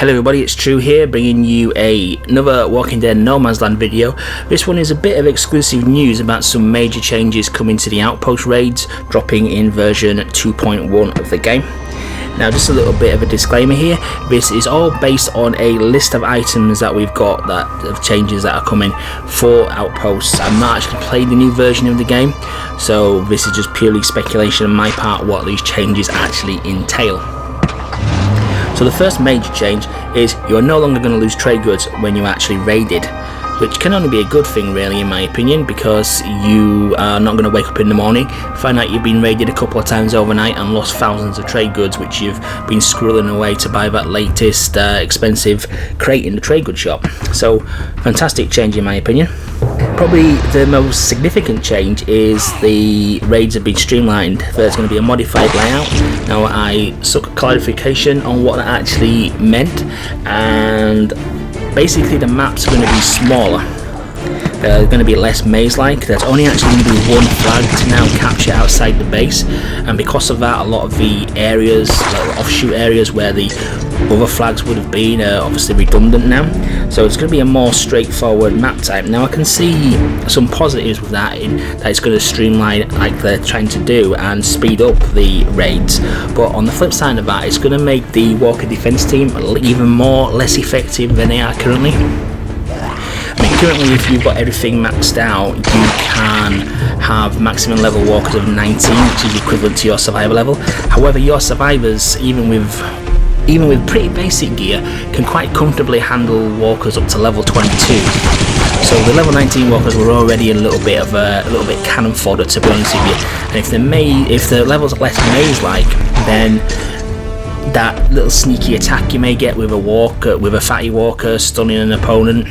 Hello everybody, it's True here, bringing you another Walking Dead No Man's Land video. This one is a bit of exclusive news about some major changes coming to the Outpost raids, dropping in version 2.1 of the game. Now, just a little bit of a disclaimer here, this is all based on a list of items that we've got, of changes that are coming for Outposts. I'm not actually playing the new version of the game, so this is just purely speculation on my part what these changes actually entail. So the first major change is you are no longer going to lose trade goods when you actually raided, which can only be a good thing really in my opinion, because you are not going to wake up in the morning, find out you've been raided a couple of times overnight and lost thousands of trade goods which you've been squirreling away to buy that latest expensive crate in the trade goods shop. So fantastic change in my opinion. Probably the most significant change is the raids have been streamlined. There's going to be a modified layout. Now I sought clarification on what that actually meant, and basically the maps are going to be smaller. They're going to be less maze-like. There's only actually going to be one flag to now capture outside the base, and because of that a lot of the areas, like offshoot areas where the other flags would have been, are obviously redundant now. So it's going to be a more straightforward map type. Now I can see some positives with that, in that it's going to streamline like they're trying to do and speed up the raids, but on the flip side of that it's going to make the Walker defense team even less effective than they are currently. I mean, currently if you've got everything maxed out, you can have maximum level walkers of 19, which is equivalent to your survivor level. However, your survivors, even with pretty basic gear, can quite comfortably handle walkers up to level 22. So the level 19 walkers were already a little bit cannon fodder, to be honest with you. And if the levels are less maze-like, then that little sneaky attack you may get with a fatty walker stunning an opponent,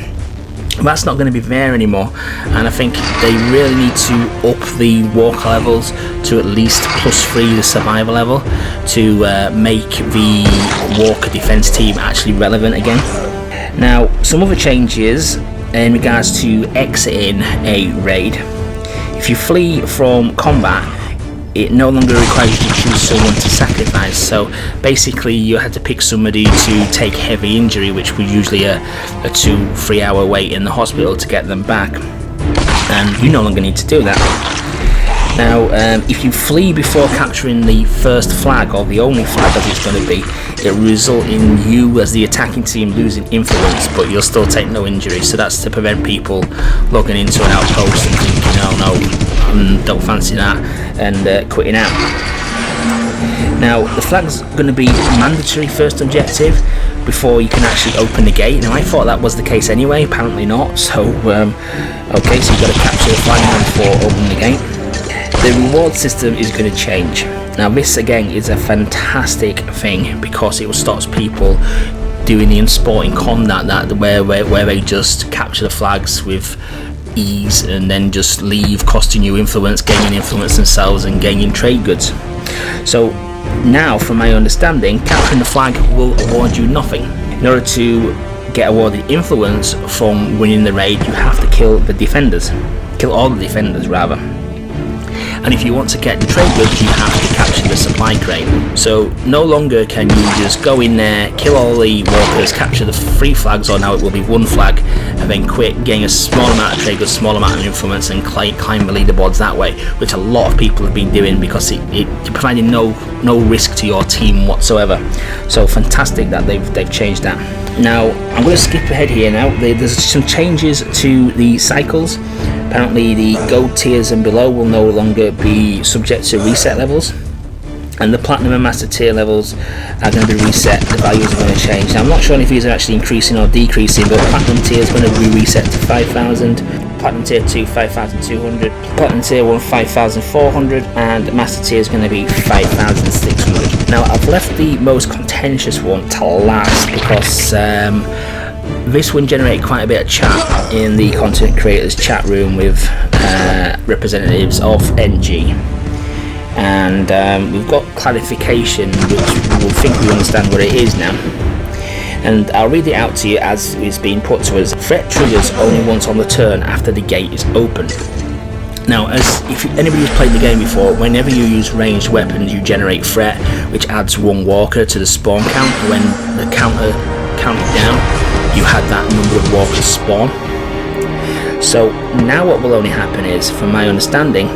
that's not going to be there anymore. And I think they really need to up the walker levels to at least +3 the survivor level to make the walker defense team actually relevant again. Now, some other changes in regards to exiting a raid. If you flee from combat, it no longer requires you to choose someone to sacrifice. So basically you had to pick somebody to take heavy injury, which was usually a 2-3 hour wait in the hospital to get them back, and you no longer need to do that. Now if you flee before capturing the first flag, or the only flag as it's going to be, it will result in you as the attacking team losing influence, but you'll still take no injury. So that's to prevent people logging into an outpost and thinking, oh no, don't fancy that, and quitting out. Now the flag's going to be mandatory first objective before you can actually open the gate. Now I thought that was the case anyway, apparently not. So okay, so you've got to capture the flag before opening the gate. The reward system is going to change. Now this again is a fantastic thing, because it stops people doing the unsporting conduct where they just capture the flags with ease and then just leave, costing you influence, gaining influence themselves and gaining trade goods. So now, from my understanding, capturing the flag will award you nothing. In order to get awarded influence from winning the raid, you have to kill all the defenders rather. And if you want to get the trade goods, you have to capture the supply crate. So no longer can you just go in there, kill all the walkers, capture the 3 flags, or now it will be 1 flag, and then quit, gain a small amount of trade goods, small amount of influence, and climb the leaderboards that way, which a lot of people have been doing, because you're providing no risk to your team whatsoever. So fantastic that they've changed that. Now I'm going to skip ahead here now. There's some changes to the cycles. Apparently the gold tiers and below will no longer be subject to reset levels, and the platinum and master tier levels are going to be reset. The values are going to change. Now I'm not sure if these are actually increasing or decreasing, but platinum tier is going to be reset to 5,000, platinum tier 2 5,200, platinum tier 1 5,400, and master tier is going to be 5,600. Now I've left the most contentious one to last, because this one generated quite a bit of chat in the content creators chat room with representatives of NG, and we've got clarification which we'll think we understand what it is now, and I'll read it out to you as it's being put to us. Threat triggers only once on the turn after the gate is open. Now, if anybody who's played the game before, whenever you use ranged weapons, you generate threat, which adds one walker to the spawn count. When the counter counted down, you had that number of walkers spawn. So now what will only happen is, from my understanding,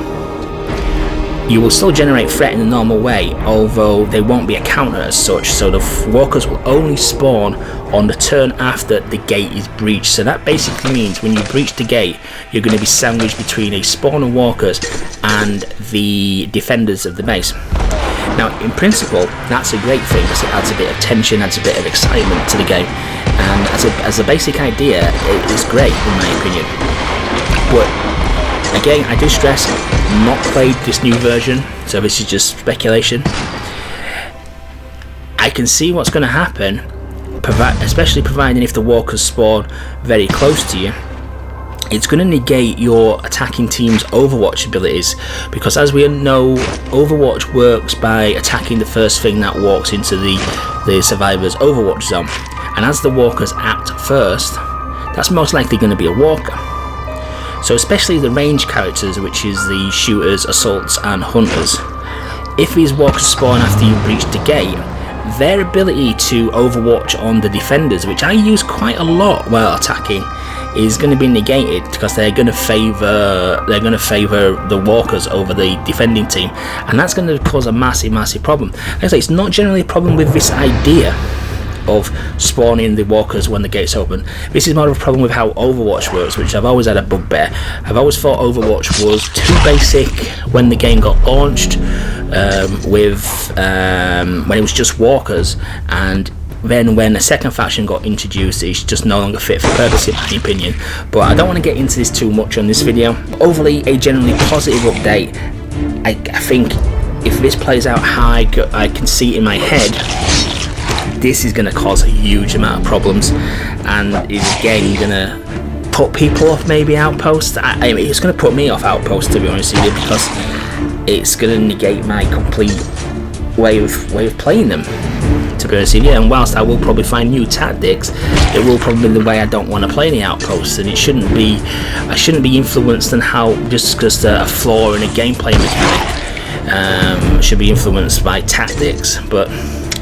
you will still generate threat in the normal way, although there won't be a counter as such, so the walkers will only spawn on the turn after the gate is breached. So that basically means when you breach the gate, you're going to be sandwiched between a spawn of walkers and the defenders of the base. Now in principle that's a great thing, because it adds a bit of tension, adds a bit of excitement to the game, and as a basic idea it is great in my opinion. But again, I do stress, not played this new version, so this is just speculation. I can see what's going to happen, especially providing if the walkers spawn very close to you. It's going to negate your attacking team's Overwatch abilities, because as we know, Overwatch works by attacking the first thing that walks into the survivor's Overwatch zone, and as the walkers act first, that's most likely going to be a walker. So especially the range characters, which is the shooters, assaults and hunters, if these walkers spawn after you breach the gate, their ability to overwatch on the defenders, which I use quite a lot while attacking, is going to be negated, because they're going to favour the walkers over the defending team, and that's going to cause a massive problem. Like I say, it's not generally a problem with this idea of spawning the walkers when the gates open. This is more of a problem with how Overwatch works, which I've always had a bugbear. I've always thought Overwatch was too basic when the game got launched, when it was just walkers, and then when a second faction got introduced, it's just no longer fit for purpose in my opinion. But I don't want to get into this too much on this video. Overly a generally positive update. I think if this plays out how I can see it in my head, this is going to cause a huge amount of problems, and is again going to put people off maybe Outpost. I mean, it's going to put me off Outpost, to be honest with you, because it's going to negate my complete way of playing them, to be honest with you. And whilst I will probably find new tactics, it will probably be the way I don't want to play the Outposts, and I shouldn't be influenced on how just because a flaw in a gameplay mechanic should be influenced by tactics. But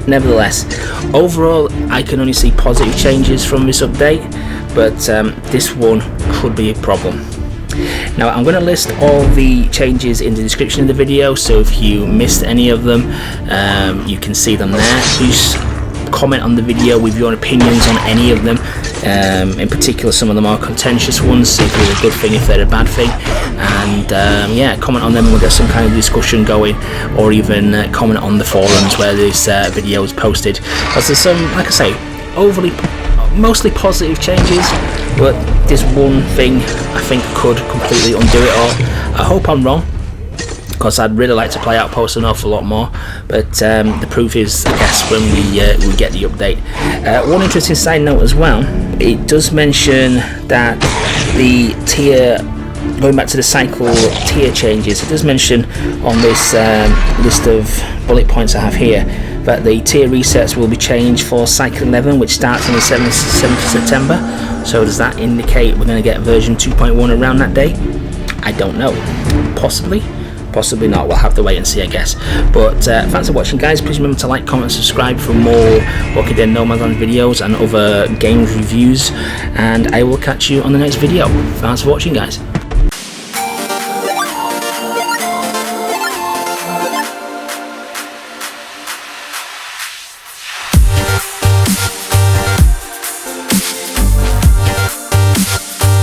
nevertheless, overall I can only see positive changes from this update, but this one could be a problem. Now I'm going to list all the changes in the description of the video, so if you missed any of them, you can see them there. Please comment on the video with your opinions on any of them, in particular some of the more contentious ones, see if they're a good thing, if they're a bad thing, and yeah, comment on them and we'll get some kind of discussion going, or even comment on the forums where this video is posted, because there's some, like I say, mostly positive changes, but this one thing I think could completely undo it all. I hope I'm wrong, because I'd really like to play Outpost an awful lot more, but the proof is, I guess, when we get the update. One interesting side note as well, it does mention that the tier, going back to the cycle tier changes, it does mention on this list of bullet points I have here that the tier resets will be changed for cycle 11, which starts on the 7th of September. So does that indicate we're going to get version 2.1 around that day? I don't know. Possibly not. We'll have to wait and see, I guess. But thanks for watching, guys. Please remember to like, comment, subscribe for more Walking Dead No Man's Land videos and other games reviews, and I will catch you on the next video. Thanks for watching, guys.